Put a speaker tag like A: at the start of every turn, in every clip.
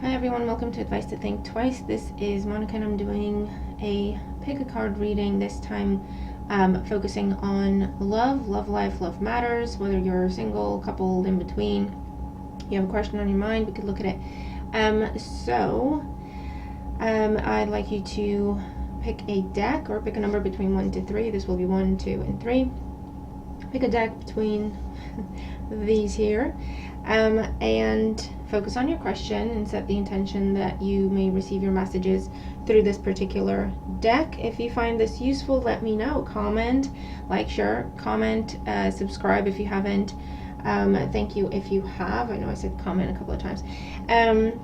A: Hi everyone, welcome to Advice to Think Twice. This is Monica and I'm doing a pick a card reading, this time focusing on love life, love matters, whether you're single, coupled, in between. You have a question on your mind, we could look at it. I'd like you to pick a deck or pick a number between 1 to 3. This will be 1, 2, and 3. Pick a deck between these here and focus on your question and set the intention that you may receive your messages through this particular deck. If you find this useful, let me know. Comment, like, share, comment, subscribe if you haven't. Thank you if you have. I know I said comment a couple of times. And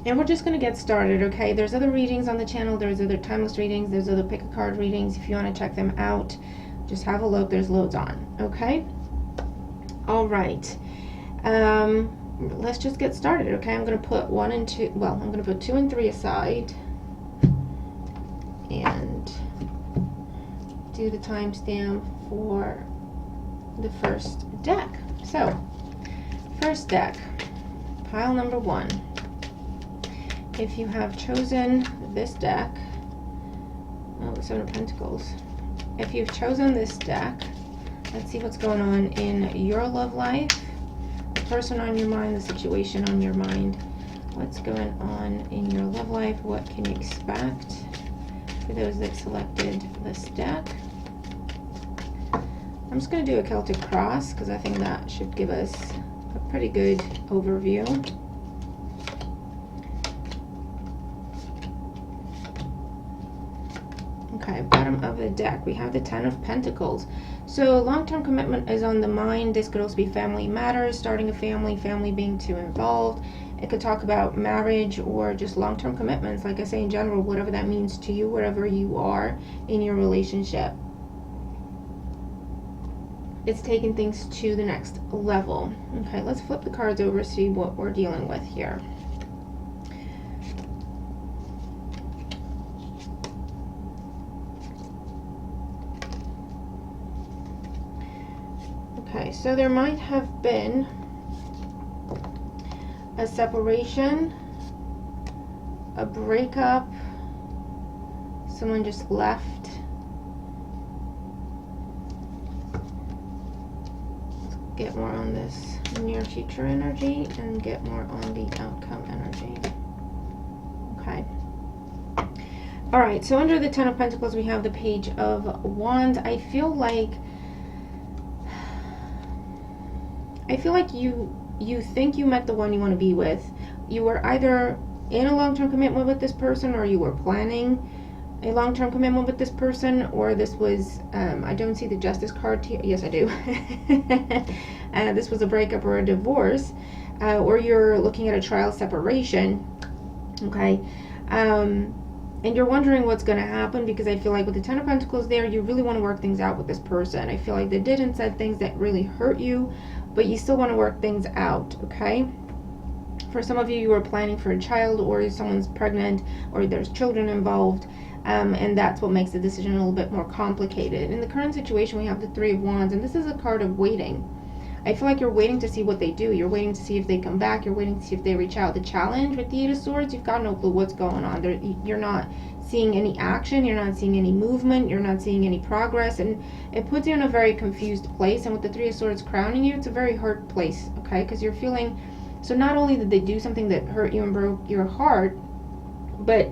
A: we're just going to get started, okay? There's other readings on the channel. There's other timeless readings. There's other pick a card readings. If you want to check them out, just have a look. There's loads on, okay? All right. Let's just get started, okay? I'm going to put 1 and 2, well, I'm going to put 2 and 3 aside and do the timestamp for the first deck. So, first deck, pile number 1. If you have chosen this deck, oh, the 7 of Pentacles. If you've chosen this deck, let's see what's going on in your love life. Person on your mind, the situation on your mind, what's going on in your love life, what can you expect for those that selected this deck. I'm just going to do a Celtic cross because I think that should give us a pretty good overview. Okay, bottom of the deck, we have the 10 of Pentacles. So long-term commitment is on the mind. This could also be family matters, starting a family being too involved. It could talk about marriage or just long-term commitments. Like I say, in general, whatever that means to you, wherever you are in your relationship. It's taking things to the next level. Okay, let's flip the cards over, see what we're dealing with here. Okay, so there might have been a separation, a breakup, someone just left. Let's get more on this near future energy and get more on the outcome energy. Okay. All right, so under the 10 of Pentacles, we have the Page of Wands. I feel like you think you met the one you want to be with. You were either in a long-term commitment with this person, or you were planning a long-term commitment with this person, or this was, I don't see the Justice card here. Yes, I do. This was a breakup or a divorce, or you're looking at a trial separation, okay? And you're wondering what's going to happen, because I feel like with the 10 of Pentacles there, you really want to work things out with this person. I feel like they did and said things that really hurt you, but you still want to work things out, okay? For some of you, you are planning for a child, or someone's pregnant, or there's children involved, and that's what makes the decision a little bit more complicated. In the current situation, we have the 3 of Wands, and this is a card of waiting. I feel like you're waiting to see what they do. You're waiting to see if they come back. You're waiting to see if they reach out. The challenge with the 8 of Swords, you've got no clue what's going on. You're not seeing any action. You're not seeing any movement. You're not seeing any progress. And it puts you in a very confused place. And with the 3 of Swords crowning you, it's a very hurt place, okay? Because you're feeling, so not only did they do something that hurt you and broke your heart, but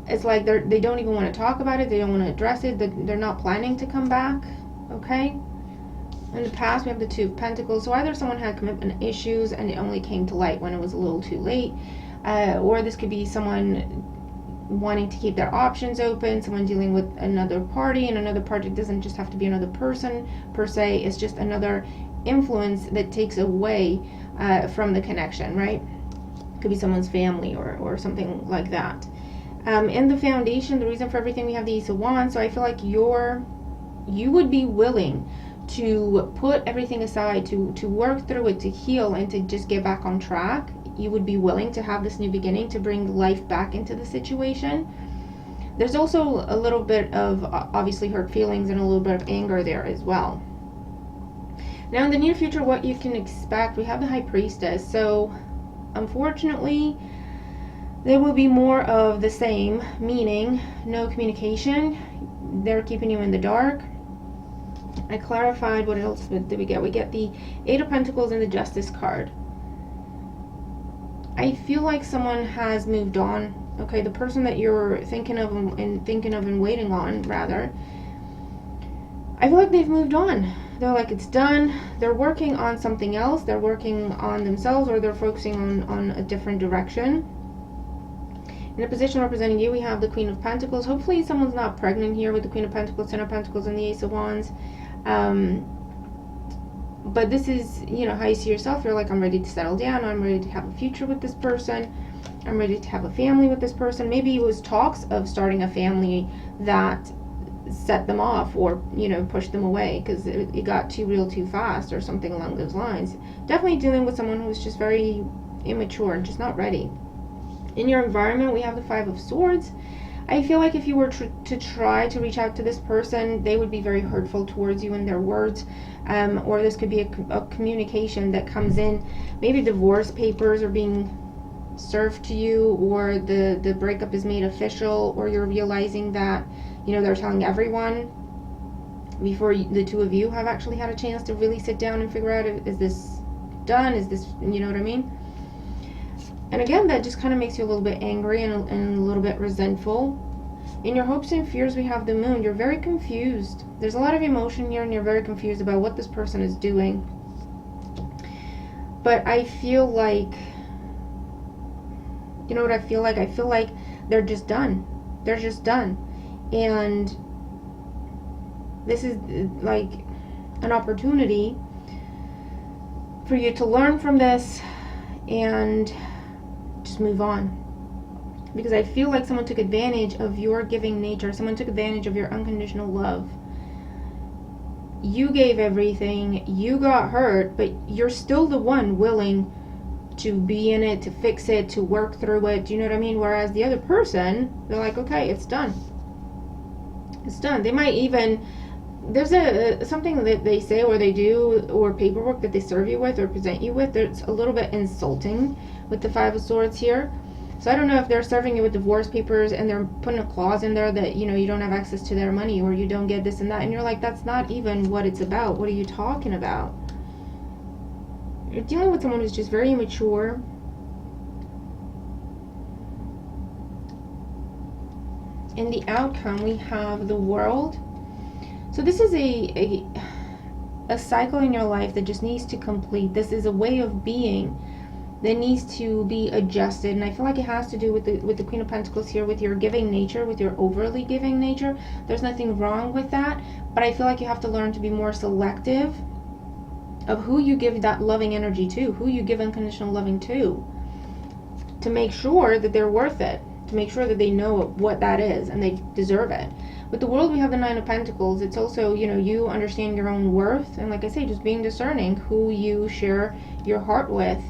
A: it's like they don't even want to talk about it. They don't want to address it. They're not planning to come back, okay? In the past, we have the 2 of Pentacles. So either someone had commitment issues and it only came to light when it was a little too late, or this could be someone wanting to keep their options open, someone dealing with another party, and another party doesn't just have to be another person per se. It's just another influence that takes away from the connection, right? Could be someone's family or something like that. In the foundation, the reason for everything, we have the Ace of Wands. So I feel like you would be willing to put everything aside, to work through it, to heal, and to just get back on track. You would be willing to have this new beginning, to bring life back into the situation. There's also a little bit of obviously hurt feelings and a little bit of anger there as well. Now in the near future, what you can expect, we have the High Priestess. So unfortunately, There will be more of the same, meaning no communication. They're keeping you in the dark. I clarified. What else did we get? We get the Eight of Pentacles and the Justice card. I feel like someone has moved on. Okay, the person that you're thinking of and waiting on, rather. I feel like they've moved on. They're like, it's done. They're working on something else. They're working on themselves, or they're focusing on a different direction. In a position representing you, we have the Queen of Pentacles. Hopefully someone's not pregnant here with the Queen of Pentacles, Ten of Pentacles, and the Ace of Wands. But this is, how you see yourself. You're like, I'm ready to settle down. I'm ready to have a future with this person. I'm ready to have a family with this person. Maybe it was talks of starting a family that set them off, or pushed them away because it got too real too fast, or something along those lines. Definitely dealing with someone who's just very immature and just not ready. In your environment, we have the Five of Swords. I feel like if you were to try to reach out to this person, they would be very hurtful towards you in their words, or this could be a communication that comes in. Maybe divorce papers are being served to you, or the breakup is made official, or you're realizing that they're telling everyone before the two of you have actually had a chance to really sit down and figure out, is this done? Is this, what I mean? And again, that just kind of makes you a little bit angry and a little bit resentful. In your hopes and fears, we have the Moon. You're very confused. There's a lot of emotion here, and you're very confused about what this person is doing. But I feel like, what I feel like? I feel like they're just done. They're just done. And this is like an opportunity for you to learn from this and just move on. Because I feel like someone took advantage of your giving nature. Someone took advantage of your unconditional love. You gave everything. You got hurt, but you're still the one willing to be in it, to fix it, to work through it. Do you know what I mean? Whereas the other person, they're like, okay, it's done. It's done. They might even, there's something that they say or they do, or paperwork that they serve you with or present you with, that's a little bit insulting with the Five of Swords here. So I don't know if they're serving you with divorce papers and they're putting a clause in there that, you don't have access to their money, or you don't get this and that. And you're like, that's not even what it's about. What are you talking about? You're dealing with someone who's just very immature. In the outcome, we have the World. So this is a cycle in your life that just needs to complete. This is a way of being that needs to be adjusted, and I feel like it has to do with the Queen of Pentacles here, with your giving nature, with your overly giving nature. There's nothing wrong with that, but I feel like you have to learn to be more selective of who you give that loving energy to, who you give unconditional loving to make sure that they're worth it, to make sure that they know what that is and they deserve it. With the World, we have the Nine of Pentacles. It's also, you understand your own worth, and like I say, just being discerning who you share your heart with.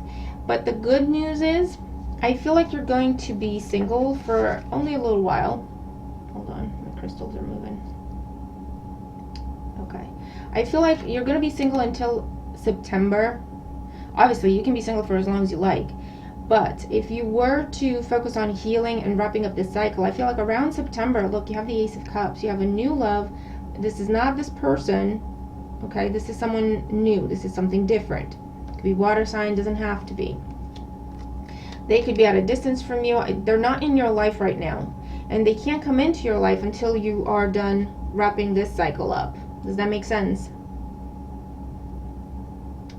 A: But the good news is, I feel like you're going to be single for only a little while. Hold on, the crystals are moving. Okay. I feel like you're going to be single until September. Obviously, you can be single for as long as you like. But if you were to focus on healing and wrapping up this cycle, I feel like around September, look, you have the Ace of Cups. You have a new love. This is not this person, okay? This is someone new. This is something different. Could be water sign, doesn't have to be. They could be at a distance from you. They're not in your life right now, and they can't come into your life until you are done wrapping this cycle up. Does that make sense?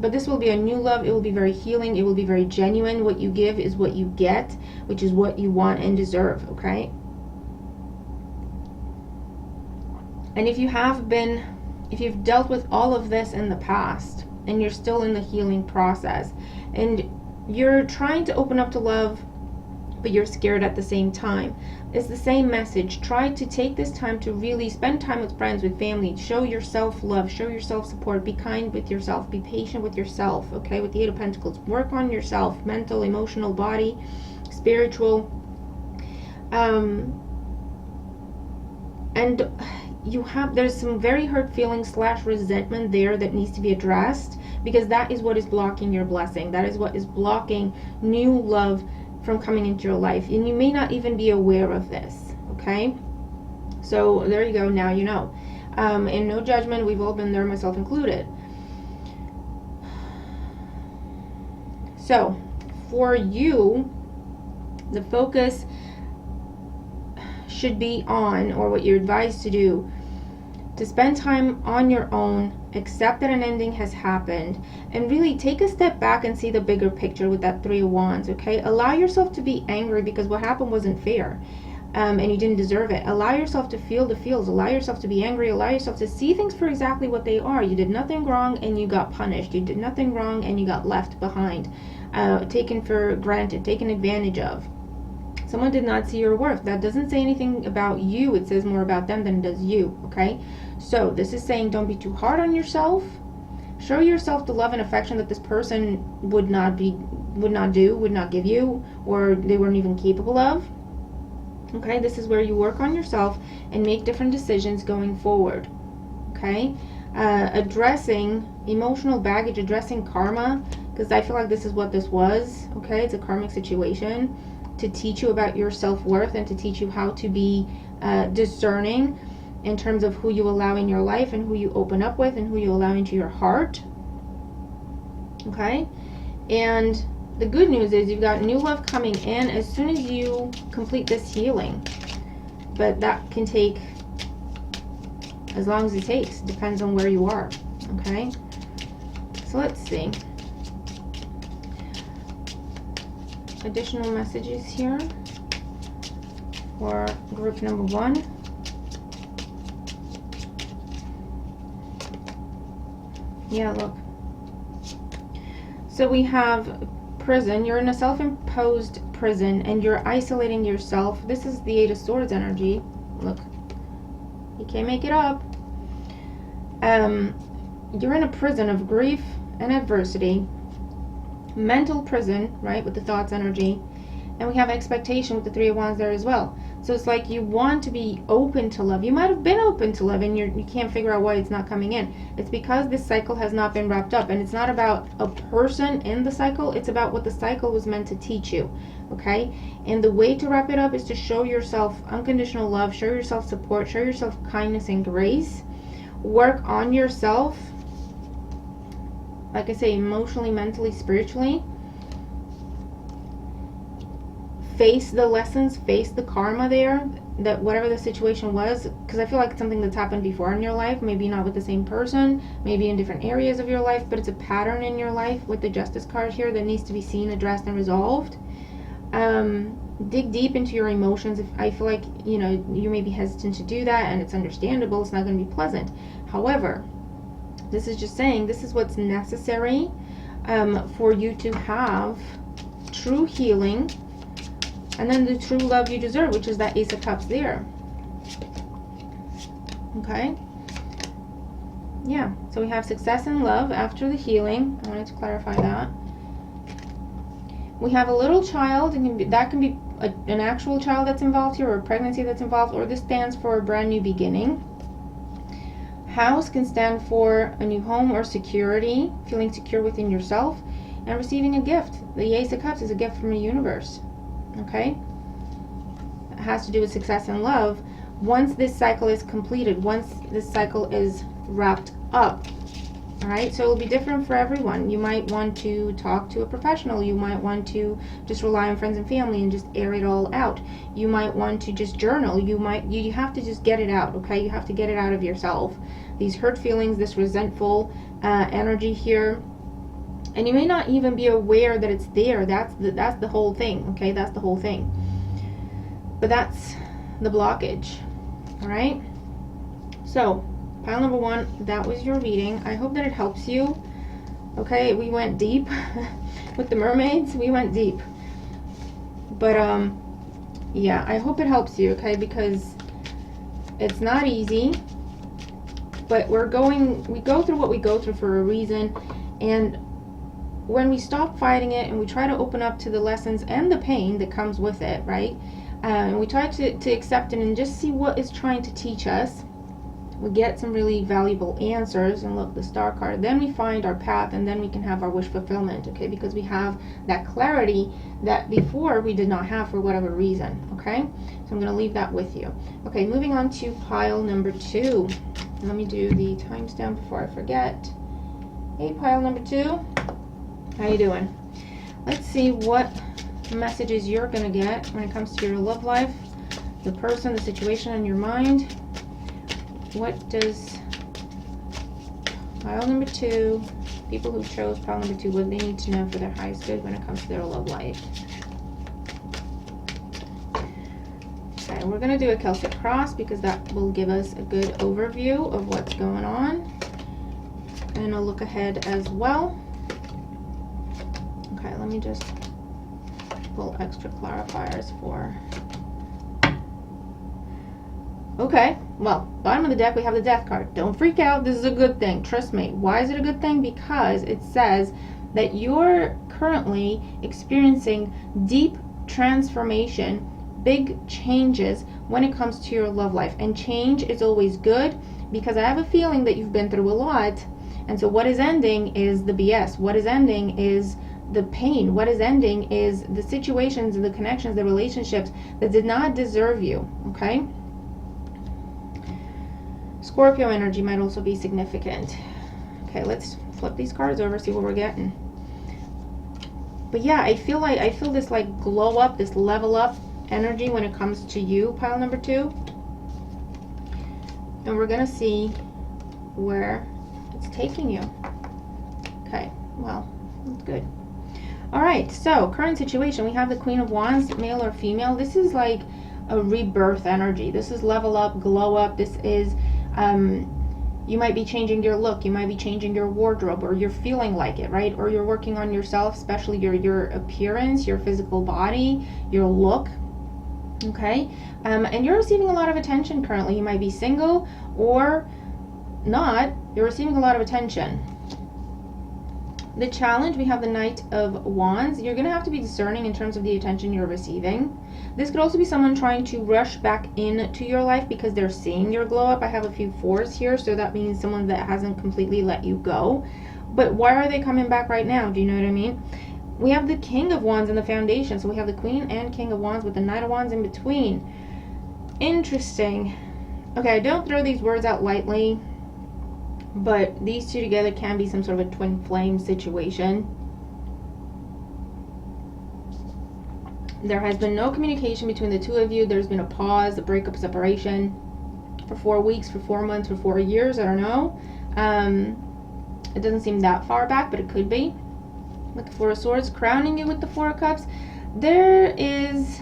A: But this will be a new love. It will be very healing. It will be very genuine. What you give is what you get, which is what you want and deserve, okay? And if you've dealt with all of this in the past, and you're still in the healing process, and you're trying to open up to love, but you're scared at the same time, it's the same message. Try to take this time to really spend time with friends, with family. Show yourself love, show yourself support, be kind with yourself, be patient with yourself, okay? With the Eight of Pentacles, work on yourself, mental, emotional, body, spiritual. And there's some very hurt feelings / resentment there that needs to be addressed, because that is what is blocking your blessing. That is what is blocking new love from coming into your life, and you may not even be aware of this. Okay, so there you go. Now you know. And no judgment, we've all been there, myself included. So for you, the focus should be on, or what you're advised to do, to spend time on your own, accept that an ending has happened, and really take a step back and see the bigger picture with that Three of Wands. Okay, allow yourself to be angry because what happened wasn't fair. And you didn't deserve it. Allow yourself to feel the feels. Allow yourself to be angry. Allow yourself to see things for exactly what they are. You did nothing wrong and you got punished. You did nothing wrong and you got left behind, taken for granted, taken advantage of. Someone did not see your worth. That doesn't say anything about you. It says more about them than it does you. Okay, so this is saying don't be too hard on yourself. Show yourself the love and affection that this person would not give you, or they weren't even capable of. Okay, this is where you work on yourself and make different decisions going forward. Okay, addressing emotional baggage, addressing karma, because I feel like this is what this was. Okay, it's a karmic situation to teach you about your self-worth and to teach you how to be discerning in terms of who you allow in your life and who you open up with and who you allow into your heart. Okay, and the good news is you've got new love coming in as soon as you complete this healing. But that can take as long as it takes. Depends on where you are. Okay? So let's see. Additional messages here for group number 1. Yeah, look. So we have prison. You're in a self-imposed prison and you're isolating yourself. This is the Eight of Swords energy. Look, you can't make it up. You're in a prison of grief and adversity, mental prison, right, with the thoughts energy, and we have expectation with the Three of Wands there as well. So it's like you want to be open to love. You might have been open to love and you can't figure out why it's not coming in. It's because this cycle has not been wrapped up, and it's not about a person in the cycle. It's about what the cycle was meant to teach you. Okay, and the way to wrap it up is to show yourself unconditional love, show yourself support, show yourself kindness and grace. Work on yourself, like I say, emotionally, mentally, spiritually. Face the lessons, face the karma there, that whatever the situation was, because I feel like it's something that's happened before in your life, maybe not with the same person, maybe in different areas of your life, but it's a pattern in your life with the Justice card here that needs to be seen, addressed, and resolved. Dig deep into your emotions. If I feel like, you may be hesitant to do that, and it's understandable, it's not going to be pleasant. However, this is just saying this is what's necessary for you to have true healing, and then the true love you deserve, which is that Ace of Cups there. Okay? Yeah, so we have success and love after the healing. I wanted to clarify that. We have a little child, and that can be an actual child that's involved here, or a pregnancy that's involved, or this stands for a brand new beginning. House can stand for a new home or security, feeling secure within yourself, and receiving a gift. The Ace of Cups is a gift from the universe. Okay? It has to do with success and love. Once this cycle is completed, once this cycle is wrapped up, all right, so it'll be different for everyone. You might want to talk to a professional. You might want to just rely on friends and family and just air it all out. You might want to just journal. You have to just get it out, okay? You have to get it out of yourself. These hurt feelings, this resentful energy here. And you may not even be aware that it's there. That's the whole thing, okay? That's the whole thing. But that's the blockage, all right? So, pile number 1, that was your reading. I hope that it helps you. Okay, we went deep. With the mermaids, we went deep. But, yeah, I hope it helps you, okay? Because it's not easy. But we go through what we go through for a reason. And when we stop fighting it and we try to open up to the lessons and the pain that comes with it, right? And we try to accept it and just see what it's trying to teach us. we get some really valuable answers, and look, the star card, then we find our path, and then we can have our wish fulfillment, okay, because we have that clarity that before we did not have for whatever reason, okay? So I'm going to leave that with you. Okay, moving on to pile number 2. Let me do the timestamp before I forget. Hey, pile number 2, how you doing? Let's see what messages you're going to get when it comes to your love life, the person, the situation in your mind. What does pile number 2, people who chose pile number 2, what they need to know for their highest good when it comes to their love life? Okay, we're going to do a Celtic cross because that will give us a good overview of what's going on. And a look ahead as well. Okay, let me just pull extra clarifiers for. Okay, well, bottom of the deck we have the death card. Don't freak out, this is a good thing, trust me. Why is it a good thing? Because it says that you're currently experiencing deep transformation, big changes when it comes to your love life. And change is always good because I have a feeling that you've been through a lot. And so what is ending is the BS. What is ending is the pain. What is ending is the situations and the connections, the relationships that did not deserve you, okay? Scorpio energy might also be significant. Okay, let's flip these cards over, see what we're getting. But yeah, I feel this like glow up, this level up energy when it comes to you, pile number 2. And we're gonna see where it's taking you. Okay, well, that's good. All right, so current situation, we have the Queen of Wands, male or female. This is like a rebirth energy. This is level up, glow up. This is you might be changing your look, you might be changing your wardrobe, or you're feeling like it, right? Or you're working on yourself, especially your appearance, your physical body, your look, okay? And you're receiving a lot of attention currently. You might be single or not, you're receiving a lot of attention. The challenge, we have the Knight of Wands. You're going to have to be discerning in terms of the attention you're receiving. This could also be someone trying to rush back into your life because they're seeing your glow up. I have a few 4s here, so that means someone that hasn't completely let you go. But why are they coming back right now? Do you know what I mean? We have the King of Wands in the foundation. So we have the Queen and King of Wands with the Knight of Wands in between. Interesting. Okay, don't throw these words out lightly, but these two together can be some sort of a twin flame situation. There has been no communication between the two of you. There's been a pause, a breakup, separation for 4 weeks, for 4 months, for 4 years. I don't know. It doesn't seem that far back, but it could be. With the Four of Swords crowning you with the Four of Cups, there is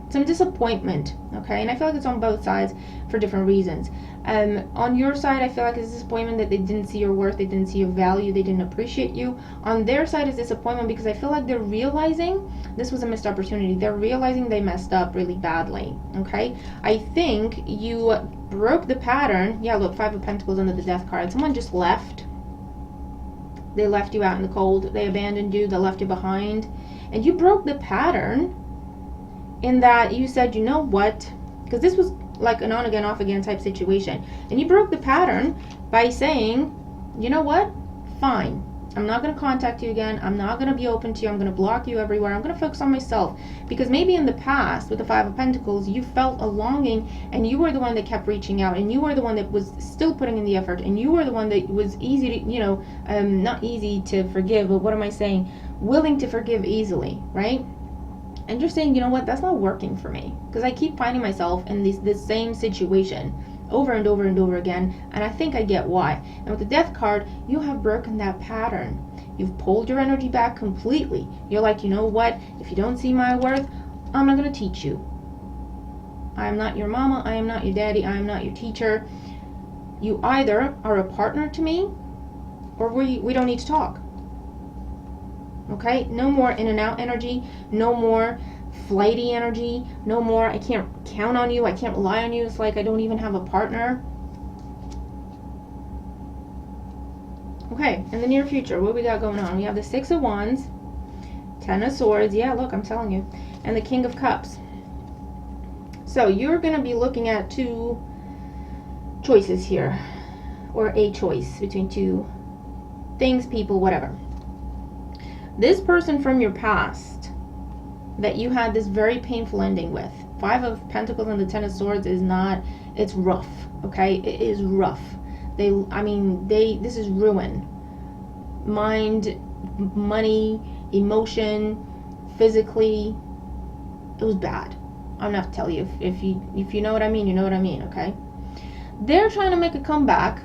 A: some disappointment, okay? And I feel like it's on both sides for different reasons. On your side, I feel like it's disappointment that they didn't see your worth, they didn't see your value, they didn't appreciate you. On their side is disappointment because I feel like they're realizing this was a missed opportunity. They're realizing they messed up really badly, okay? I think you broke the pattern. Yeah, look, 5 of Pentacles under the Death card. Someone just left. They left you out in the cold. They abandoned you. They left you behind. And you broke the pattern in that you said, you know what? Because this was like an on again, off again type situation. And you broke the pattern by saying, you know what? Fine. I'm not going to contact you again. I'm not going to be open to you. I'm going to block you everywhere. I'm going to focus on myself. Because maybe in the past, with the 5 of Pentacles, you felt a longing and you were the one that kept reaching out and you were the one that was still putting in the effort and you were the one that was easy to, you know, not easy to forgive, but what am I saying? Willing to forgive easily, right? And you're saying, you know what, that's not working for me. Because I keep finding myself in this same situation over and over and over again. And I think I get why. And with the Death card, you have broken that pattern. You've pulled your energy back completely. You're like, you know what, if you don't see my worth, I'm not going to teach you. I am not your mama. I am not your daddy. I am not your teacher. You either are a partner to me or we don't need to talk. Okay, no more in and out energy, no more flighty energy, no more I can't count on you, I can't rely on you, it's like I don't even have a partner. Okay, in the near future, what we got going on? We have the 6 of Wands, 10 of Swords, yeah, look, I'm telling you, and the King of Cups. So you're going to be looking at 2 choices here, or a choice between two things, people, whatever. This person from your past that you had this very painful ending with, 5 of Pentacles and the 10 of Swords is not, it's rough, okay? It is rough. This is ruin. Mind, money, emotion, physically, it was bad. I'm not to tell you. If you know what I mean, you know what I mean, okay? They're trying to make a comeback,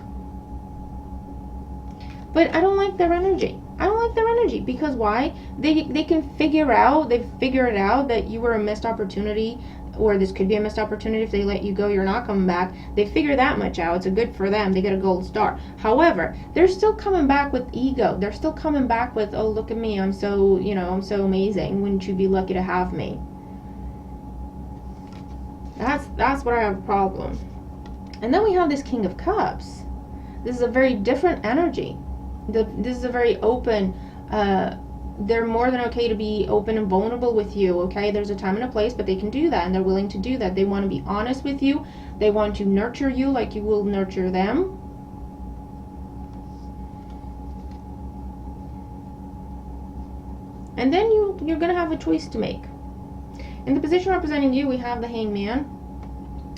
A: but I don't like their energy. I don't like their energy because why? They can figure out, they've figured out that you were a missed opportunity, or this could be a missed opportunity. If they let you go, you're not coming back. They figure that much out. It's a good for them. They get a gold star. However, they're still coming back with ego. They're still coming back with, oh, look at me. I'm so, I'm so amazing. Wouldn't you be lucky to have me? That's where I have a problem. And then we have this King of Cups. This is a very different energy. This is a very open, they're more than okay to be open and vulnerable with you, okay? There's a time and a place, but they can do that, and they're willing to do that. They want to be honest with you. They want to nurture you like you will nurture them. And then you're going to have a choice to make. In the position representing you, we have the Hangman.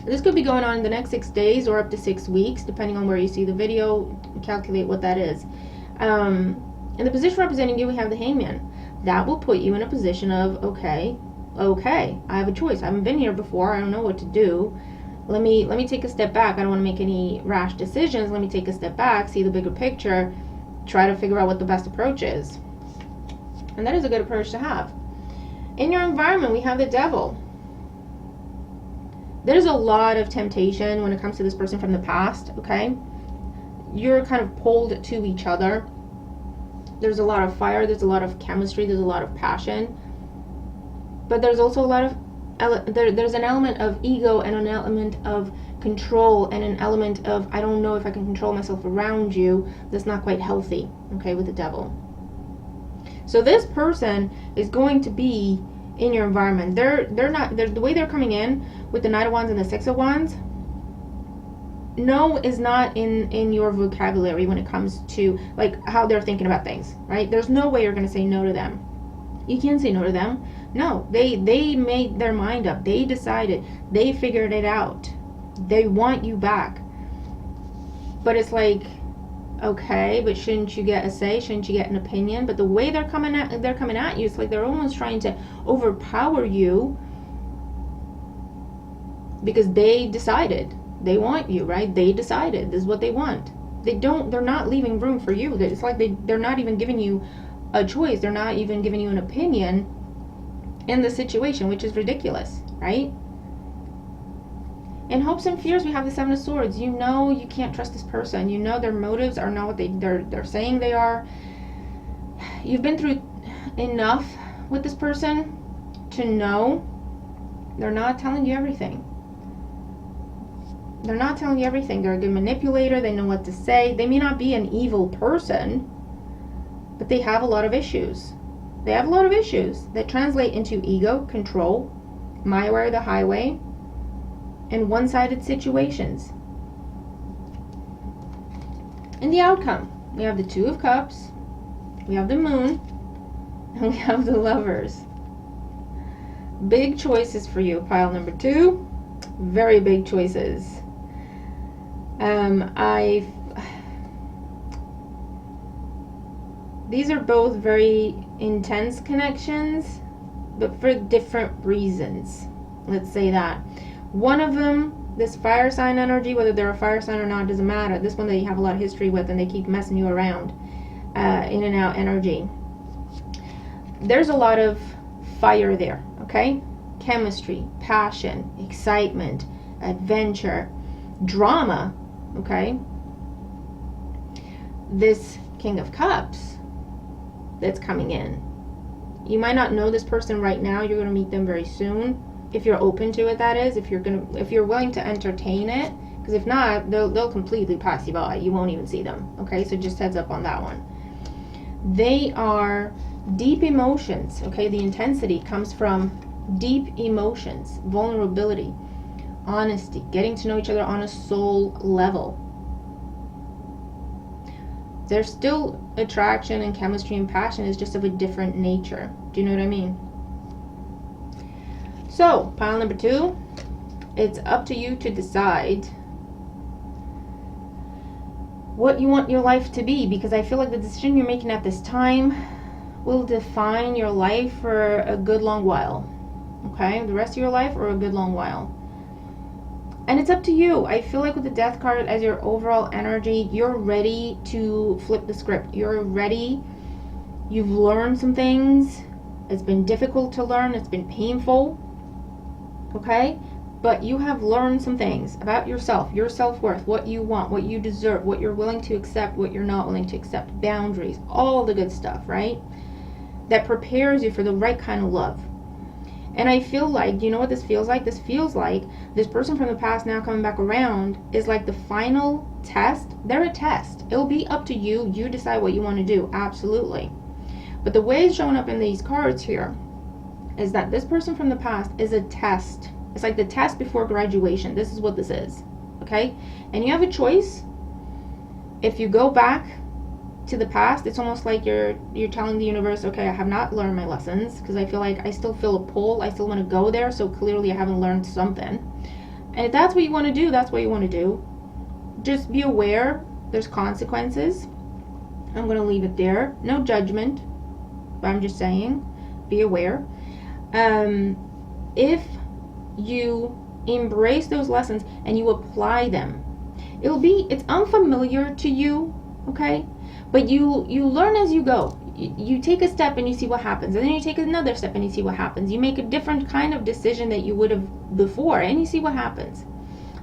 A: This could be going on in the next 6 days or up to 6 weeks, depending on where you see the video. Calculate what that is. In the position representing you, we have the Hangman. That will put you in a position of, okay, I have a choice. I haven't been here before. I don't know what to do. Let me take a step back. I don't want to make any rash decisions. Let me take a step back, see the bigger picture, try to figure out what the best approach is. And that is a good approach to have. In your environment, we have the Devil. There's a lot of temptation when it comes to this person from the past, okay? You're kind of pulled to each other. There's a lot of fire, there's a lot of chemistry, there's a lot of passion. But there's also a lot of, there's an element of ego and an element of control and an element of, I don't know if I can control myself around you. That's not quite healthy, okay, with the Devil. So this person is going to be in your environment. The way they're coming in with the Knight of Wands and the Six of Wands, no is not in your vocabulary when it comes to like how they're thinking about things, right? There's no way you're going to say no to them. You can't say no to them. No, they made their mind up. They decided. They figured it out. They want you back. But it's like, okay, but shouldn't you get a say? Shouldn't you get an opinion? But the way they're coming at you, it's like they're almost trying to overpower you because they decided. They want you, right? They decided this is what they want. They're not leaving room for you. It's like they're not even giving you a choice. They're not even giving you an opinion in the situation, which is ridiculous, right? In hopes and fears, we have the Seven of Swords. You know you can't trust this person. You know their motives are not what they're saying they are. You've been through enough with this person to know they're not telling you everything. They're not telling you everything. They're a good manipulator. They know what to say. They may not be an evil person, but they have a lot of issues. They have a lot of issues that translate into ego, control, my way or the highway, and one-sided situations. In the outcome, we have the Two of Cups, we have the Moon, and we have the Lovers. Big choices for you, pile number 2. Very big choices. These are both very intense connections, but for different reasons. Let's say that. One of them, this fire sign energy, whether they're a fire sign or not, doesn't matter. This one they have a lot of history with, and they keep messing you around, in and out energy. There's a lot of fire there, okay? Chemistry, passion, excitement, adventure, drama, okay? This King of Cups that's coming in. You might not know this person right now. You're going to meet them very soon. If you're open to it, that is. If you're willing to entertain it. Because if not, they'll completely pass you by. You won't even see them. Okay, so just heads up on that one. They are deep emotions. Okay, the intensity comes from deep emotions, vulnerability, honesty, getting to know each other on a soul level. There's still attraction and chemistry and passion, is just of a different nature. Do you know what I mean? So, pile number 2, it's up to you to decide what you want your life to be, because I feel like the decision you're making at this time will define your life for a good long while. Okay? The rest of your life or a good long while. And it's up to you. I feel like with the Death card as your overall energy, you're ready to flip the script. You're ready. You've learned some things. It's been difficult to learn. It's been painful. Okay? But you have learned some things about yourself, your self-worth, what you want, what you deserve, what you're willing to accept, what you're not willing to accept, boundaries, all the good stuff, right? That prepares you for the right kind of love. And I feel like, you know what this feels like? This feels like this person from the past now coming back around is like the final test. They're a test. It'll be up to you. You decide what you want to do. Absolutely. But the way it's showing up in these cards here is that this person from the past is a test. It's like the test before graduation. This is what this is. Okay? And you have a choice. If you go back to the past, it's almost like you're telling the universe, okay, I have not learned my lessons, because I feel like I still feel a pull. I still want to go there, so clearly I haven't learned something. And if that's what you want to do, that's what you want to do. Just be aware there's consequences. I'm going to leave it there. No judgment, but I'm just saying, be aware. If you embrace those lessons and you apply them, it's unfamiliar to you, okay? But you learn as you go. You take a step and you see what happens, and then you take another step and you see what happens. You make a different kind of decision that you would have before, and you see what happens.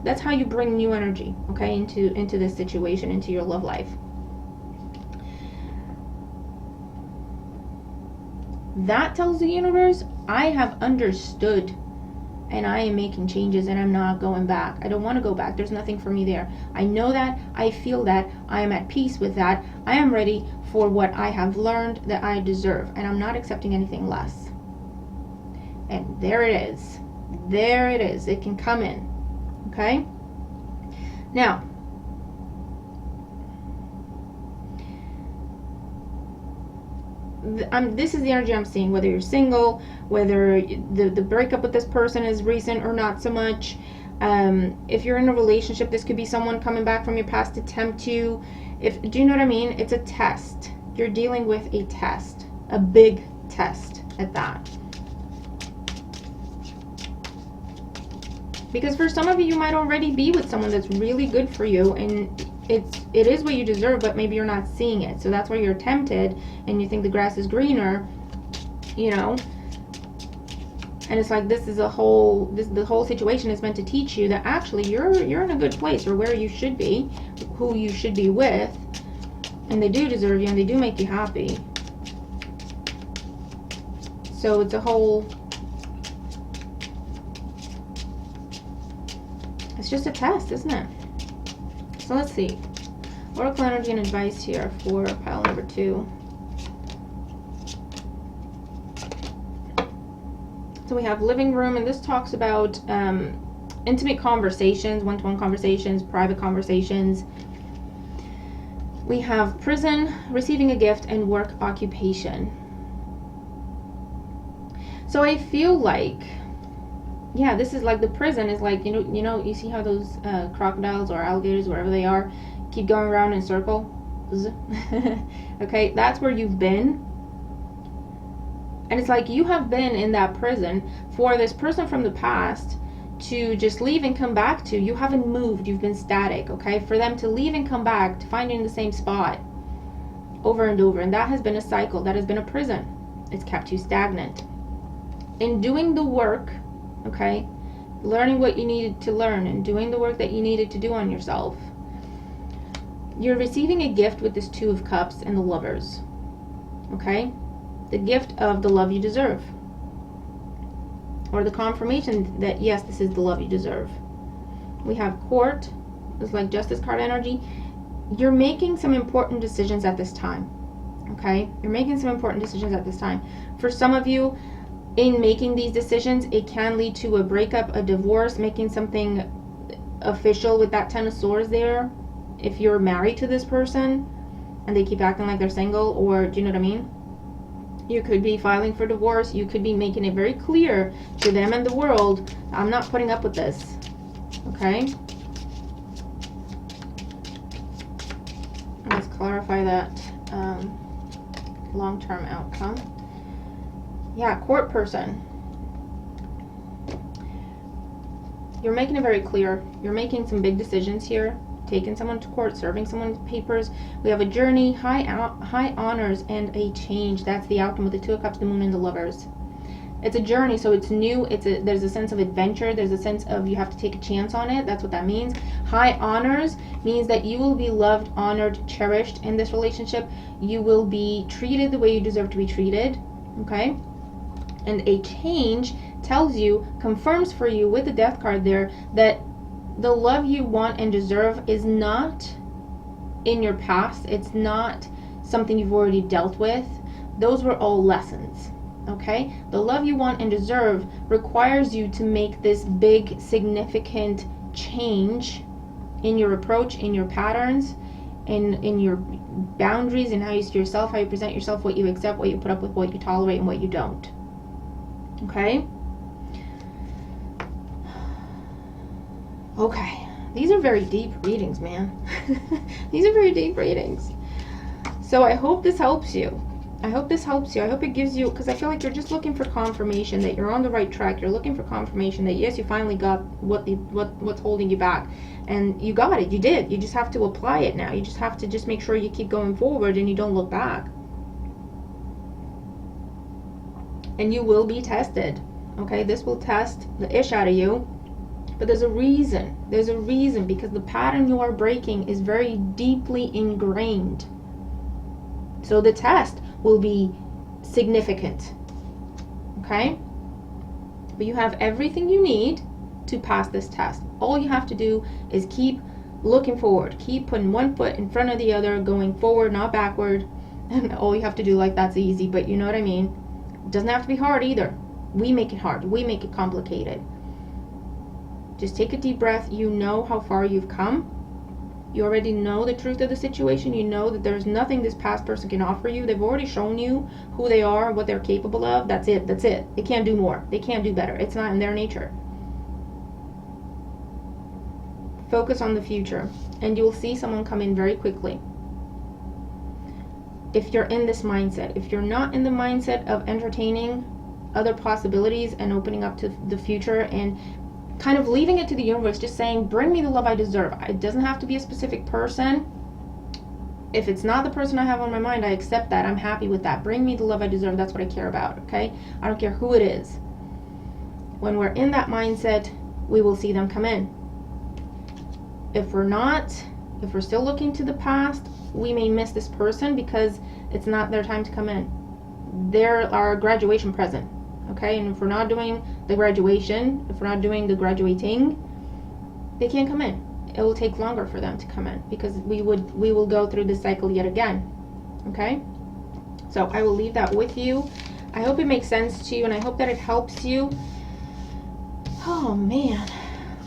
A: That's how you bring new energy, okay, into this situation, into your love life. That tells the universe, I have understood, and I am making changes, and I'm not going back. I don't want to go back. There's nothing for me there. I know that. I feel that. I am at peace with that. I am ready for what I have learned that I deserve, and I'm not accepting anything less. And there it is. There it is. It can come in. Okay? Now, this is the energy I'm seeing, whether you're single, whether the breakup with this person is recent or not so much. If you're in a relationship, this could be someone coming back from your past to tempt you. Do you know what I mean? It's a test. You're dealing with a test, a big test at that. Because for some of you, you might already be with someone that's really good for you, and it is what you deserve, but maybe you're not seeing it. So that's why you're tempted and you think the grass is greener, you know. And it's like the whole situation is meant to teach you that actually you're in a good place, or where you should be, who you should be with, and they do deserve you and they do make you happy. So it's just a test, isn't it? So let's see. Oracle energy and advice here for pile number 2. So we have living room, and this talks about intimate conversations, one-to-one conversations, private conversations. We have prison, receiving a gift, and work occupation. So I feel like, yeah, this is like the prison is like, you know, you see how those crocodiles or alligators, wherever they are, keep going around in circles? Okay, that's where you've been. And it's like you have been in that prison for this person from the past to just leave and come back to. You haven't moved, you've been static, okay? For them to leave and come back, to find you in the same spot over and over. And that has been a cycle, that has been a prison. It's kept you stagnant. In doing the work, okay, learning what you needed to learn and doing the work that you needed to do on yourself, you're receiving a gift with this 2 of Cups and the Lovers, okay? The gift of the love you deserve, or the confirmation that yes, this is the love you deserve. We have Court. It's like Justice card energy. You're making some important decisions at this time, okay? You're making some important decisions at this time. For some of you, in making these decisions, it can lead to a breakup, a divorce, making something official with that Ten of Swords there. If you're married to this person and they keep acting like they're single, or do you know what I mean? You could be filing for divorce. You could be making it very clear to them and the world, I'm not putting up with this. Okay? Let's clarify that long-term outcome. Yeah, court person. You're making it very clear. You're making some big decisions here. Taking someone to court, serving someone's papers. We have a journey, high honors, and a change. That's the outcome with the Two of Cups, the Moon, and the Lovers. It's a journey, so it's new. There's a sense of adventure. There's a sense of you have to take a chance on it. That's what that means. High honors means that you will be loved, honored, cherished in this relationship. You will be treated the way you deserve to be treated. Okay? And a change tells you, confirms for you with the Death card there, that the love you want and deserve is not in your past. It's not something you've already dealt with. Those were all lessons. Okay? The love you want and deserve requires you to make this big, significant change in your approach, in your patterns, in your boundaries, in how you see yourself, how you present yourself, what you accept, what you put up with, what you tolerate, and what you don't. Okay? Okay. These are very deep readings, man. These are very deep readings. So I hope this helps you. I hope this helps you. I hope it gives you, because I feel like you're just looking for confirmation that you're on the right track. You're looking for confirmation that yes, you finally got what's holding you back, and you got it. You did. You just have to apply it now. You just have to just make sure you keep going forward and you don't look back. And you will be tested. Okay, this will test the ish out of you, but there's a reason. There's a reason, because the pattern you are breaking is very deeply ingrained. So the test will be significant. Okay? But you have everything you need to pass this test. All you have to do is keep looking forward. Keep putting one foot in front of the other, going forward, not backward. And all you have to do, like, that's easy, but you know what I mean? It doesn't have to be hard either. We make it hard. We make it complicated. Just take a deep breath. You know how far you've come. You already know the truth of the situation. You know that there's nothing this past person can offer you. They've already shown you who they are, what they're capable of. That's it. That's it. They can't do more. They can't do better. It's not in their nature. Focus on the future, and you'll see someone come in very quickly. If you're in this mindset. If you're not in the mindset of entertaining other possibilities and opening up to the future and kind of leaving it to the universe, just saying, bring me the love I deserve. It doesn't have to be a specific person. If it's not the person I have on my mind, I accept that. I'm happy with that. Bring me the love I deserve. That's what I care about, okay? I don't care who it is. When we're in that mindset, we will see them come in. If we're not, if we're still looking to the past, we may miss this person because it's not their time to come in. They're our graduation present. Okay, and if we're not doing the graduation, if we're not doing the graduating, they can't come in. It will take longer for them to come in because we will go through this cycle yet again. Okay, so I will leave that with you. I hope it makes sense to you, and I hope that it helps you. Oh man,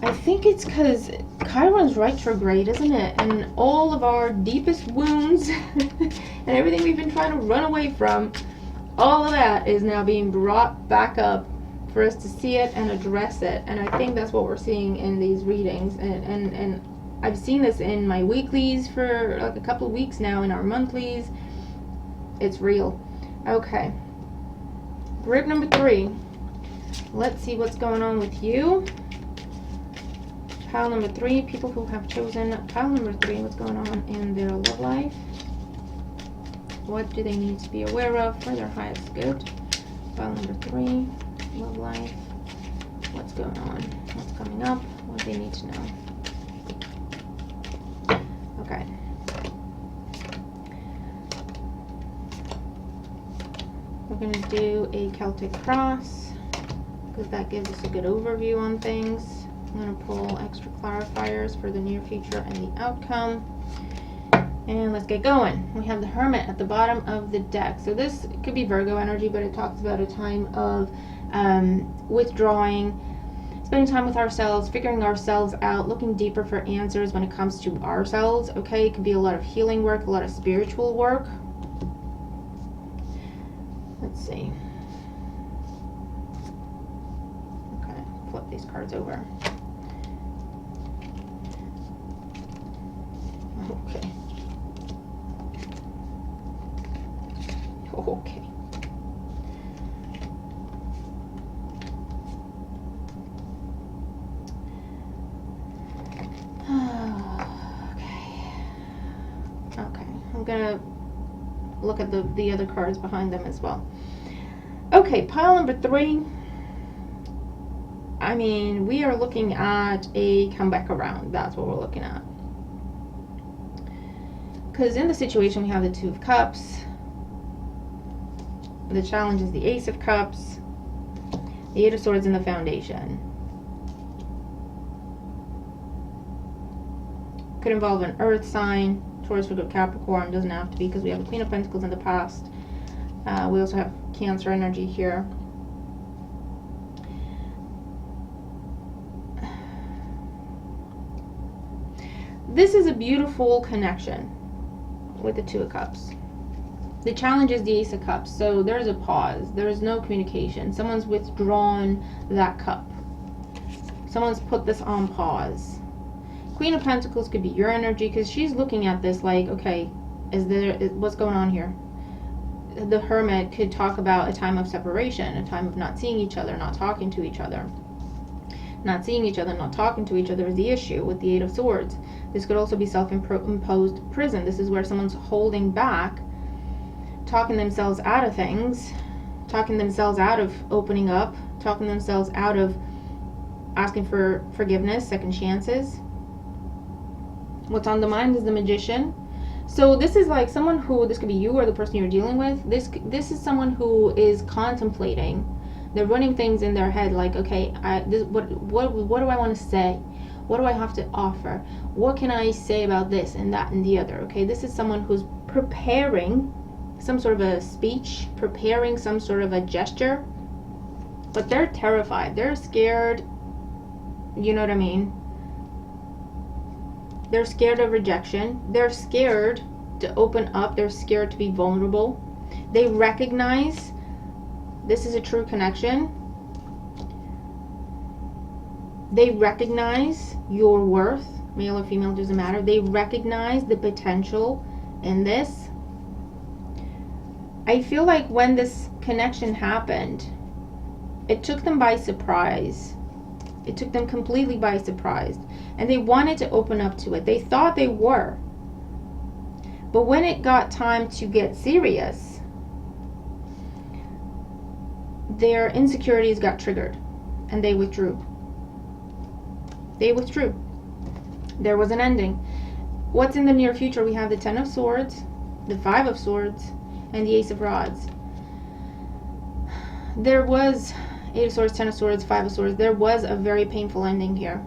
A: I think it's because Chiron's retrograde, isn't it? And all of our deepest wounds and everything we've been trying to run away from, all of that is now being brought back up for us to see it and address it. And I think that's what we're seeing in these readings. And I've seen this in my weeklies for like a couple of weeks now, in our monthlies. It's real. Okay. Group number 3. Let's see what's going on with you. Pile number 3, people who have chosen pile number 3, what's going on in their love life. What do they need to be aware of for their highest good? File number 3, love life. What's going on? What's coming up? What do they need to know? Okay. We're going to do a Celtic cross because that gives us a good overview on things. I'm going to pull extra clarifiers for the near future and the outcome. And let's get going. We have the Hermit at the bottom of the deck. So this could be Virgo energy, but it talks about a time of withdrawing, spending time with ourselves, figuring ourselves out, looking deeper for answers when it comes to ourselves. Okay, it could be a lot of healing work, a lot of spiritual work. Let's see. Okay, flip these cards over. Okay. Okay. Okay. I'm gonna look at the other cards behind them as well. Okay, pile number 3. I mean, we are looking at a comeback around. That's what we're looking at. Because in the situation, we have the 2 of Cups. The challenge is the Ace of Cups. The 8 of Swords in the foundation. Could involve an earth sign. Taurus, Virgo, Capricorn. Doesn't have to be, because we have the Queen of Pentacles in the past. We also have Cancer energy here. This is a beautiful connection with the 2 of Cups. The challenge is the Ace of Cups. So there's a pause. There's no communication. Someone's withdrawn that cup. Someone's put this on pause. Queen of Pentacles could be your energy, because she's looking at this like, okay, what's going on here? The Hermit could talk about a time of separation, a time of not seeing each other, not talking to each other. Not seeing each other, not talking to each other is the issue with the 8 of Swords. This could also be self-imposed prison. This is where someone's holding back, talking themselves out of things, talking themselves out of opening up, talking themselves out of asking for forgiveness, second chances. What's on the mind is the Magician. So this is like someone who, this could be you or the person you're dealing with. This is someone who is contemplating. They're running things in their head like, okay, what do I want to say? What do I have to offer? What can I say about this and that and the other? Okay, this is someone who's preparing some sort of a speech, preparing some sort of a gesture, but they're terrified. They're scared. You know what I mean? They're scared of rejection. They're scared to open up. They're scared to be vulnerable. They recognize this is a true connection. They recognize your worth. Male or female, doesn't matter. They recognize the potential in this. I feel like when this connection happened, it took them by surprise. It took them completely by surprise. And they wanted to open up to it. They thought they were. But when it got time to get serious, their insecurities got triggered. And they withdrew. They withdrew. There was an ending. What's in the near future? We have the 10 of Swords, the 5 of Swords, and the Ace of Rods. There was 8 of Swords, 10 of Swords, 5 of Swords. There was a very painful ending here.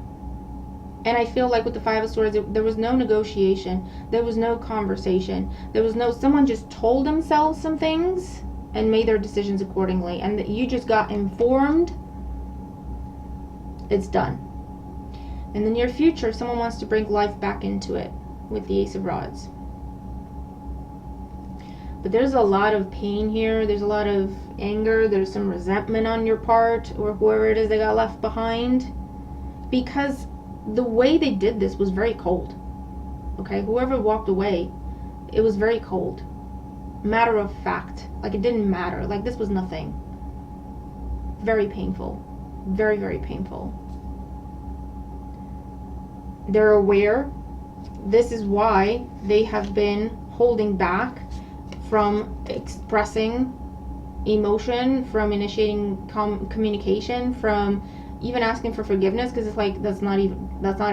A: And I feel like with the 5 of Swords, there was no negotiation. There was no conversation. There was no, someone just told themselves some things and made their decisions accordingly. And that you just got informed. It's done. In the near future, someone wants to bring life back into it with the Ace of Rods. But there's a lot of pain here. There's a lot of anger. There's some resentment on your part, or whoever it is that got left behind. Because the way they did this was very cold. Okay? Whoever walked away, it was very cold. Matter of fact. Like, it didn't matter. Like, this was nothing. Very painful. Very, very painful. They're aware. This is why they have been holding back from expressing emotion, from initiating communication, from even asking for forgiveness, because it's like, that's not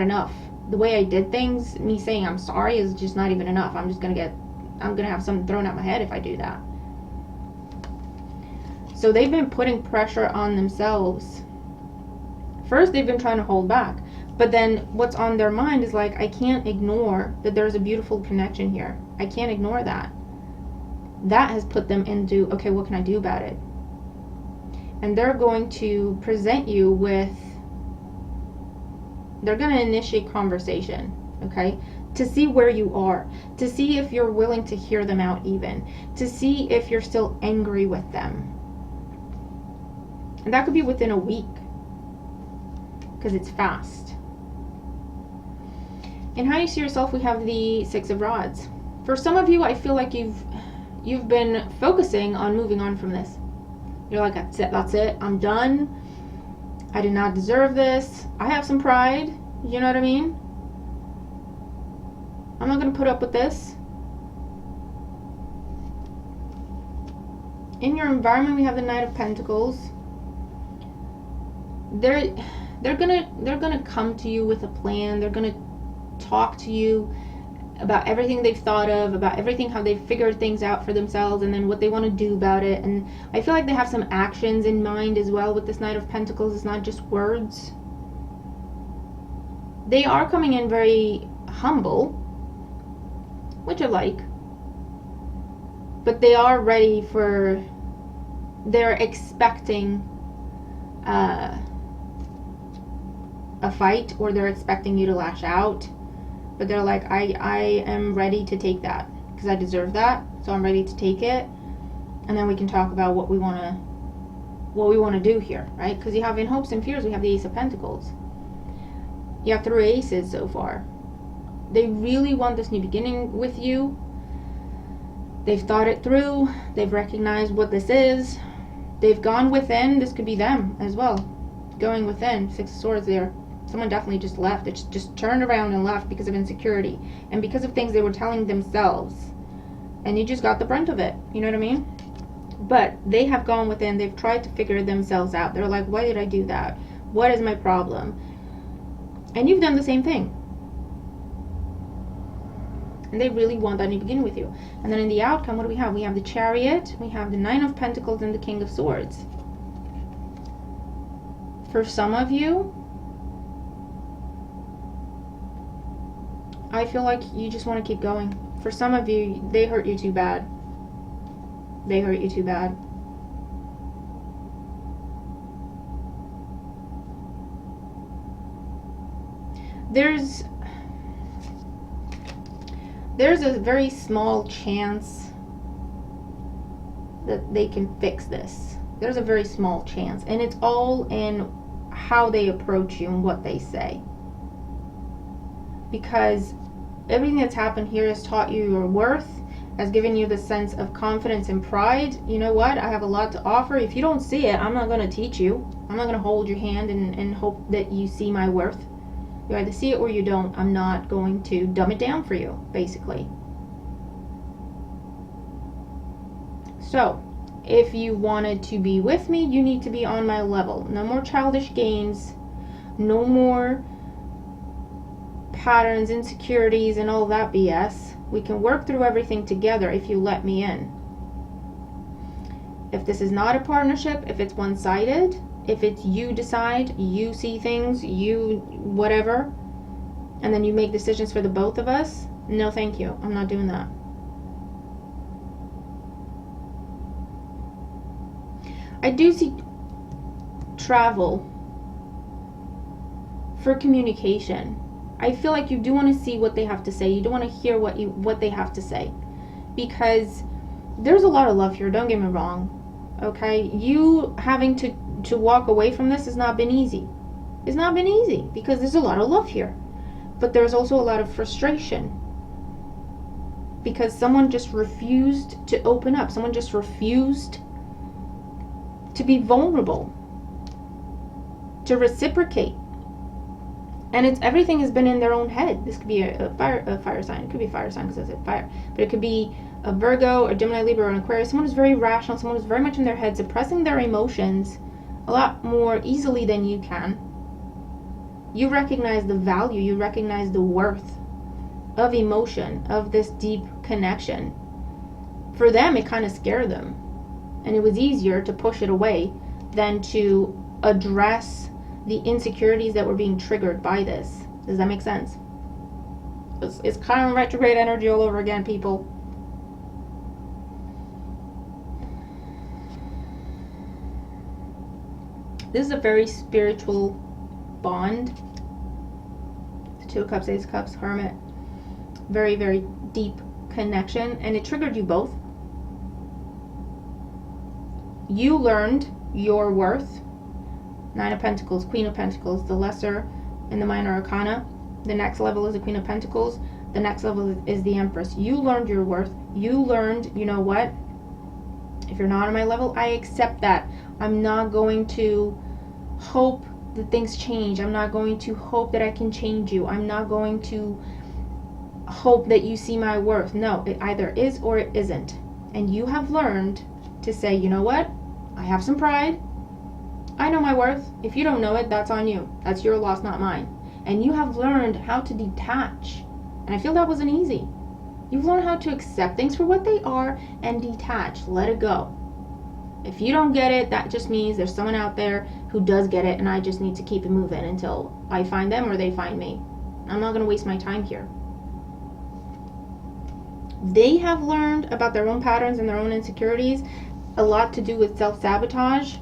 A: enough. The way I did things, me saying I'm sorry is just not even enough. I'm gonna have something thrown at my head if I do that. So they've been putting pressure on themselves. First, they've been trying to hold back, But then what's on their mind is like, I can't ignore that there's a beautiful connection here. I can't ignore that. That has put them into, okay, what can I do about it? And they're going to present you with, they're going to initiate conversation, okay? To see where you are, to see if you're willing to hear them out even, to see if you're still angry with them. And that could be within a week, because it's fast. And how you see yourself, we have the Six of Rods. For some of you, I feel like you've been focusing on moving on from this. You're like, that's it, I'm done. I did not deserve this. I have some pride, you know what I mean? I'm not going to put up with this. In your environment, we have the Knight of Pentacles. They're gonna come to you with a plan. They're gonna talk to you about everything they've thought of, about everything, how they've figured things out for themselves, and then what they want to do about it. And I feel like they have some actions in mind as well with this Knight of Pentacles. It's not just words. They are coming in very humble, which I like, but they are ready for, they're expecting a fight, or they're expecting you to lash out, but they're like, I am ready to take that because I deserve that, so I'm ready to take it, and then we can talk about what we want to do here, right? Because you have in hopes and fears, we have the Ace of Pentacles. You have 3 aces so far. They really want this new beginning with you. They've thought it through. They've recognized what this is. They've gone within. This could be them as well, going within. 6 of Swords there. Someone definitely just left. It's just turned around and left because of insecurity and because of things they were telling themselves, and you just got the brunt of it, you know what I mean? But they have gone within. They've tried to figure themselves out. They're like, why did I do that? What is my problem? And you've done the same thing, and they really want that new beginning with you. And then in the outcome, what do we have? We have the Chariot, we have the 9 of Pentacles, and the King of Swords. For some of you, I feel like you just want to keep going. For some of you, they hurt you too bad. They hurt you too bad. There's a very small chance that they can fix this. There's a very small chance, and it's all in how they approach you and what they say. Because everything that's happened here has taught you your worth, has given you the sense of confidence and pride. You know what? I have a lot to offer. If you don't see it, I'm not going to teach you. I'm not going to hold your hand and hope that you see my worth. You either see it or you don't. I'm not going to dumb it down for you, basically. So, if you wanted to be with me, you need to be on my level. No more childish games. No more patterns, insecurities, and all that BS. We can work through everything together if you let me in. If this is not a partnership, if it's one-sided, if it's you decide, you see things, you whatever, and then you make decisions for the both of us, no thank you. I'm not doing that. I do see travel for communication. I feel like you do want to see what they have to say. You do want to hear what they have to say, because there's a lot of love here. Don't get me wrong. Okay, you having to walk away from this has not been easy. It's not been easy because there's a lot of love here, but there's also a lot of frustration because someone just refused to open up. Someone just refused to be vulnerable, to reciprocate. And it's everything has been in their own head. This could be a fire sign. It could be a fire sign because I said fire. But it could be a Virgo or Gemini, Libra, or an Aquarius. Someone who's very rational. Someone who's very much in their head, suppressing their emotions a lot more easily than you can. You recognize the value. You recognize the worth of emotion, of this deep connection. For them, it kind of scared them. And it was easier to push it away than to address the insecurities that were being triggered by this. Does that make sense? It's kind of retrograde energy all over again, people. This is a very spiritual bond. The Two of Cups, Ace of Cups, Hermit. Very, very deep connection, and it triggered you both. You learned your worth. Nine of Pentacles, Queen of Pentacles, the lesser and the minor arcana. The next level is the Queen of Pentacles. The next level is the Empress. You learned your worth. You learned, you know what? If you're not on my level, I accept that. I'm not going to hope that things change. I'm not going to hope that I can change you. I'm not going to hope that you see my worth. No, it either is or it isn't. And you have learned to say, you know what? I have some pride. I know my worth. If you don't know it, that's on you. That's your loss, not mine. And you have learned how to detach. And I feel that wasn't easy. You've learned how to accept things for what they are and detach. Let it go. If you don't get it, that just means there's someone out there who does get it, and I just need to keep it moving until I find them or they find me. I'm not going to waste my time here. They have learned about their own patterns and their own insecurities, a lot to do with self-sabotage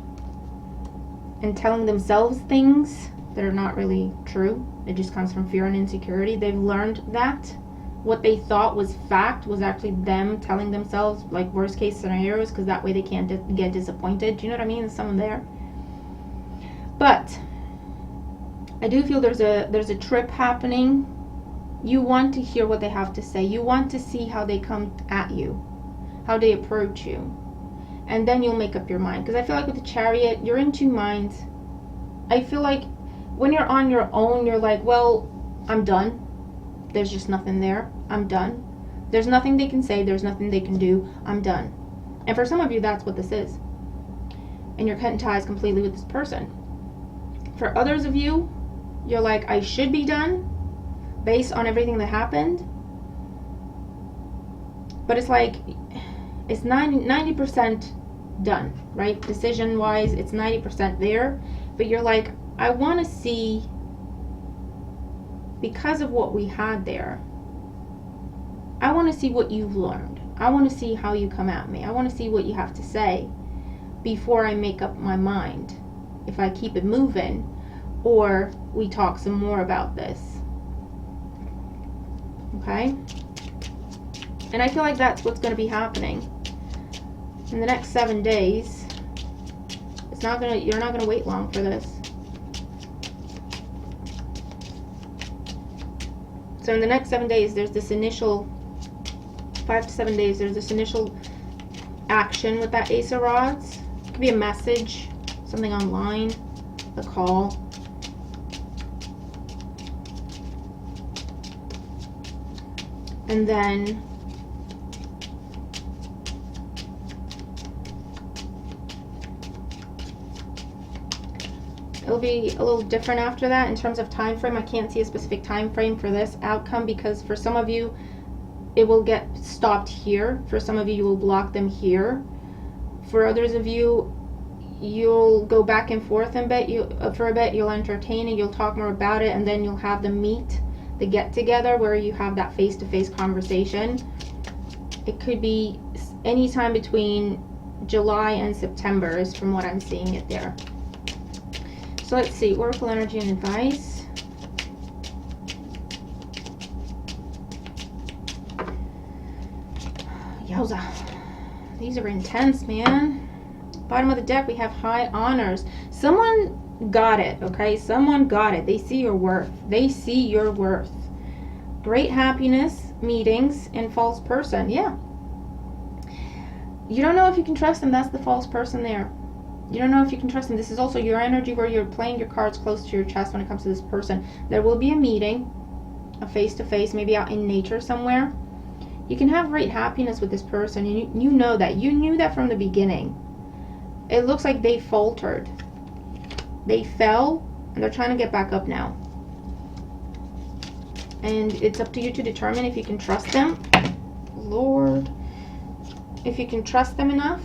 A: and telling themselves things that are not really true. It just comes from fear and insecurity. They've learned that what they thought was fact was actually them telling themselves like worst case scenarios, because that way they can't get disappointed. Do you know what I mean? There's someone there. But I do feel there's a trip happening. You want to hear what they have to say. You want to see how they come at you, how they approach you. And then you'll make up your mind. Because I feel like with the Chariot, you're in two minds. I feel like when you're on your own, you're like, well, I'm done. There's just nothing there. I'm done. There's nothing they can say. There's nothing they can do. I'm done. And for some of you, that's what this is. And you're cutting ties completely with this person. For others of you, you're like, I should be done based on everything that happened. But it's like, it's 90% done, right? Decision-wise, it's 90% there. But you're like, I want to see, because of what we had there, I want to see what you've learned. I want to see how you come at me. I want to see what you have to say before I make up my mind. If I keep it moving, or we talk some more about this. Okay? And I feel like that's what's going to be happening in the next 7 days. It's not going to, you're not going to wait long for this. So in the next 7 days, there's this initial, 5 to 7 days, there's this initial action with that Ace of Rods. It could be a message, something online, a call. And then it'll be a little different after that in terms of time frame. I can't see a specific time frame for this outcome, because for some of you it will get stopped here. For some of you, you will block them here. For others of you, you'll go back and forth and for a bit, you'll entertain and you'll talk more about it, and then you'll have them meet, the get together where you have that face-to-face conversation. It could be any time between July and September is from what I'm seeing it there. So let's see, Oracle energy and advice. Yowza. These are intense, man. Bottom of the deck, we have high honors. Someone got it, okay? Someone got it. They see your worth. They see your worth. Great happiness, meetings, and false person. Yeah. You don't know if you can trust them. That's the false person there. You don't know if you can trust them. This is also your energy where you're playing your cards close to your chest when it comes to this person. There will be a meeting, a face-to-face, maybe out in nature somewhere. You can have great happiness with this person, and you know that. You knew that from the beginning. It looks like they faltered. They fell, and they're trying to get back up now. And it's up to you to determine if you can trust them. Lord. If you can trust them enough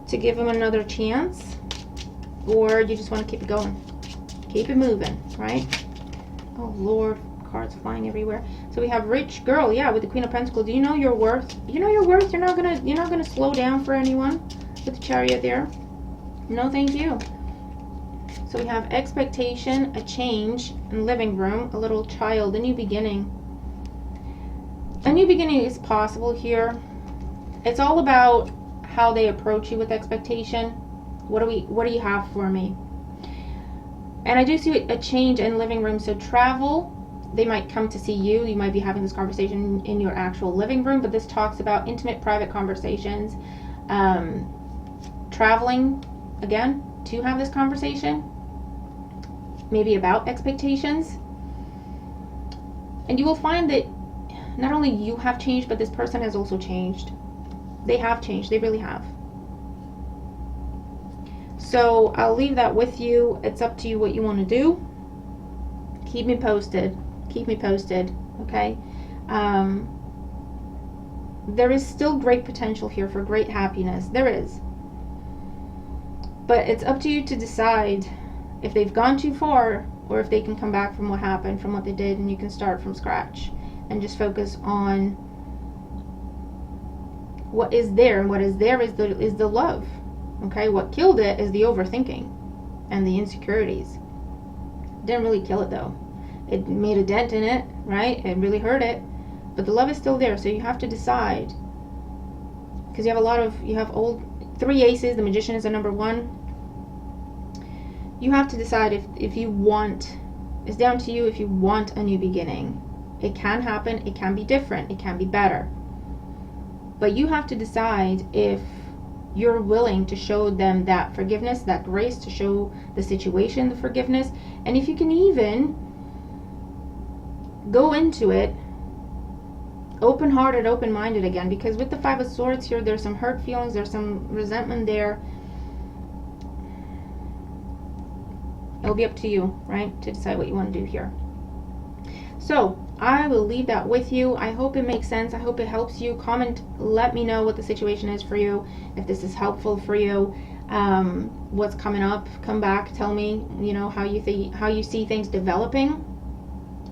A: to give them another chance. or you just want to keep it going, keep it moving, right? Oh Lord, cards flying everywhere. So we have rich girl, yeah, with the Queen of Pentacles. Do you know your worth? You know your worth. You're not gonna slow down for anyone. With the Chariot there. No, thank you. So we have expectation, a change in living room, a little child, a new beginning. A new beginning is possible here. It's all about how they approach you with expectation. What do you have for me? And I do see a change in living room. So travel, they might come to see you. You might be having this conversation in your actual living room, but this talks about intimate, private conversations. Traveling, again, to have this conversation. Maybe about expectations. And you will find that not only you have changed, but this person has also changed. They have changed. They really have. So I'll leave that with you. It's up to you what you want to do. Keep me posted. Keep me posted. Okay? There is still great potential here for great happiness. There is. But it's up to you to decide if they've gone too far or if they can come back from what happened, from what they did, and you can start from scratch and just focus on what is there. And what is there is the love. Okay? What killed it is the overthinking and the insecurities. Didn't really kill it though. It made a dent in it, right? It really hurt it. But the love is still there, so you have to decide. Because you have old 3 aces, the Magician is a number 1. You have to decide if you want, it's down to you if you want a new beginning. It can happen, it can be different, it can be better. But you have to decide if you're willing to show them that forgiveness, that grace, to show the situation the forgiveness, and if you can even go into it open-hearted, open-minded again, because with the 5 of Swords here, there's some hurt feelings, there's some resentment there. It'll be up to you, right, to decide what you want to do here. So I will leave that with you. I hope it makes sense. I hope it helps you. Comment, let me know what the situation is for you, if this is helpful for you, what's coming up. Come back, tell me, how you see things developing.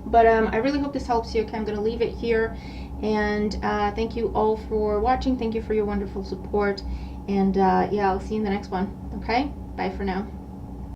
A: But I really hope this helps you. Okay, I'm going to leave it here. And thank you all for watching. Thank you for your wonderful support. And yeah, I'll see you in the next one. Okay, bye for now.